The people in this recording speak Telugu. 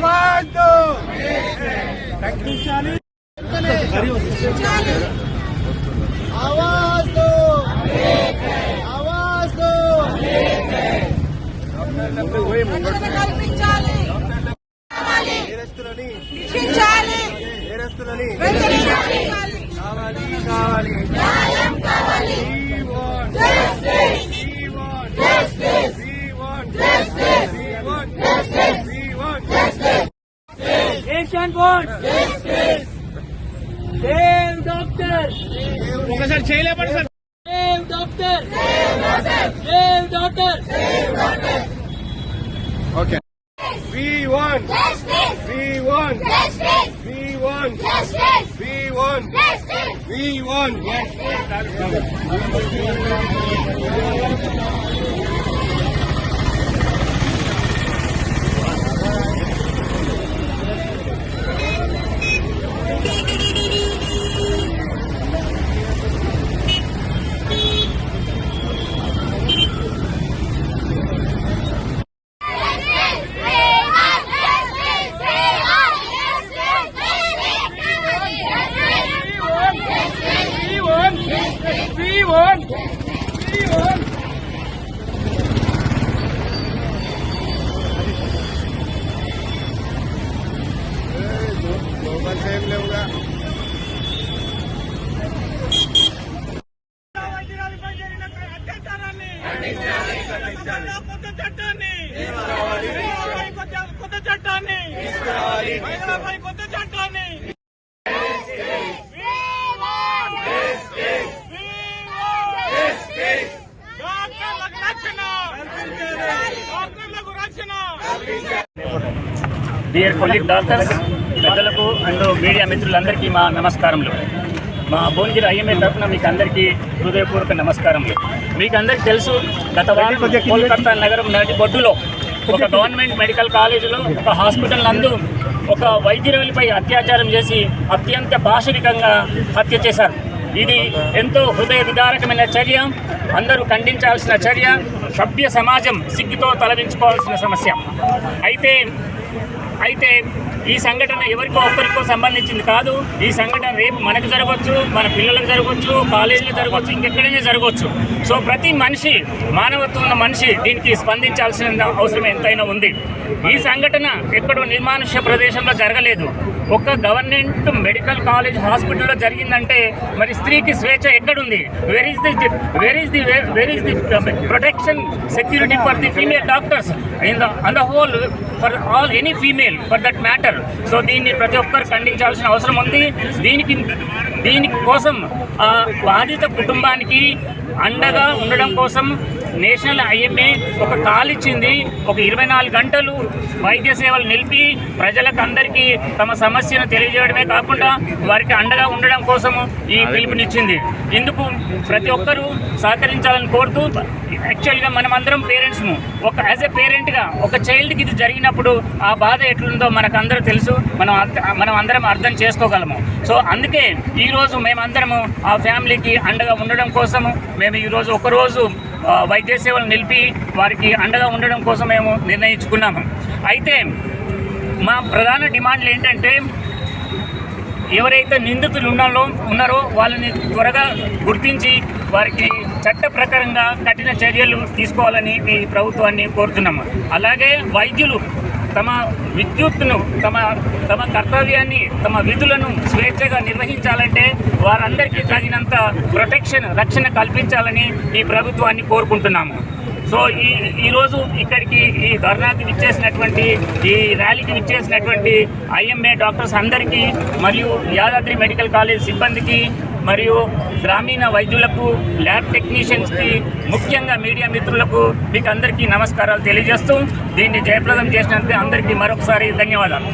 आवाज दो आवाज दो आवाज दो Save doctors! ఒకసారి చేయలేపండి sir. Save doctors! Save doctors! Okay. We want justice. We want Justice. We want Justice. We want Justice. We want same లేవుగా. కొత్త చట్టాన్ని మహిళలపై కొత్త చట్టాన్ని డియర్ కొలీగ్ డాక్టర్స్, పెద్దలకు అండ్ మీడియా మిత్రులందరికీ మా నమస్కారములు. మా భువనగిరి ఐఎంఏ తరఫున మీకు అందరికీ హృదయపూర్వక నమస్కారములు. మీకు అందరికీ తెలుసు, గత వారం కోల్కతా నగరం నడిబొడ్డులో ఒక గవర్నమెంట్ మెడికల్ కాలేజీలో ఒక హాస్పిటల్ నందు ఒక వైద్యురాలిపై అత్యాచారం చేసి అత్యంత పాశవికంగా హత్య చేశారు. ఇది ఎంతో హృదయ విదారకమైన చర్య, అందరూ ఖండించాల్సిన చర్య, సభ్య సమాజం సిగ్గుతో తలదించుకోవాల్సిన సమస్య. అయితే ఈ సంఘటన ఎవరికో ఒక్కరికో సంబంధించింది కాదు. ఈ సంఘటన రేపు మనకు జరగవచ్చు, మన పిల్లలకు జరగవచ్చు, కాలేజీలో జరగవచ్చు, ఇంకెక్కడైనా జరగవచ్చు. సో ప్రతి మనిషి, మానవత్వం ఉన్న మనిషి దీనికి స్పందించాల్సిన అవసరం ఎంతైనా ఉంది. ఈ సంఘటన ఎక్కడో నిర్మానుష్య ప్రదేశంలో జరగలేదు, ఒక గవర్నమెంట్ మెడికల్ కాలేజ్ హాస్పిటల్లో జరిగిందంటే మరి స్త్రీకి స్వేచ్ఛ ఎక్కడుంది? Where is the protection security for the female doctors on the whole, for all any female for that matter. So దీన్ని ప్రతి ఒక్కరు ఖండించాల్సిన అవసరం ఉంది. దీని కోసం బాధిత కుటుంబానికి అండగా ఉండడం కోసం నేషనల్ ఐఎంఏ ఒక కాల్ ఇచ్చింది. ఒక 24 గంటలు వైద్య సేవలు నిలిపి ప్రజలకు అందరికీ తమ సమస్యను తెలియజేయడమే కాకుండా వారికి అండగా ఉండడం కోసం ఈ పిలుపునిచ్చింది. ఇందుకు ప్రతి ఒక్కరూ సహకరించాలని కోరుతూ, యాక్చువల్గా మనమందరం పేరెంట్స్ము. యాజ్ ఎ పేరెంట్గా ఒక చైల్డ్కి ఇది జరిగినప్పుడు ఆ బాధ ఎట్లుందో మనకు అందరూ తెలుసు, మనం అందరం అర్థం చేసుకోగలము. సో అందుకే ఈరోజు మేమందరము ఆ ఫ్యామిలీకి అండగా ఉండడం కోసము మేము ఈరోజు ఒకరోజు వైద్య సేవలు నిలిపి వారికి అండగా ఉండడం కోసం మేము నిర్ణయించుకున్నాము. అయితే మా ప్రధాన డిమాండ్లు ఏంటంటే, ఎవరైతే నిందితులు ఉన్నారో వాళ్ళని త్వరగా గుర్తించి వారికి చట్ట ప్రకారంగా కఠిన చర్యలు తీసుకోవాలని ఈ ప్రభుత్వాన్ని కోరుతున్నాము. అలాగే వైద్యులు తమ విద్యుత్తును, తమ కర్తవ్యాన్ని, తమ విధులను స్వేచ్ఛగా నిర్వహించాలంటే వారందరికీ తగినంత రక్షణ కల్పించాలని ఈ ప్రభుత్వాన్ని కోరుకుంటున్నాము. సో ఈరోజు ఇక్కడికి ఈ ధర్నాకి విచ్చేసినటువంటి, ఈ ర్యాలీకి విచ్చేసినటువంటి ఐఎంఏ డాక్టర్స్ అందరికీ మరియు యాదాద్రి మెడికల్ కాలేజ్ సిబ్బందికి మరియు గ్రామీణ వైద్యులకు, ల్యాబ్ టెక్నీషియన్స్కి, ముఖ్యంగా మీడియా మిత్రులకు మీకు అందరికీ నమస్కారాలు తెలియజేస్తూ దీన్ని జయప్రదం చేసినందుకు అందరికీ మరొకసారి ధన్యవాదాలు.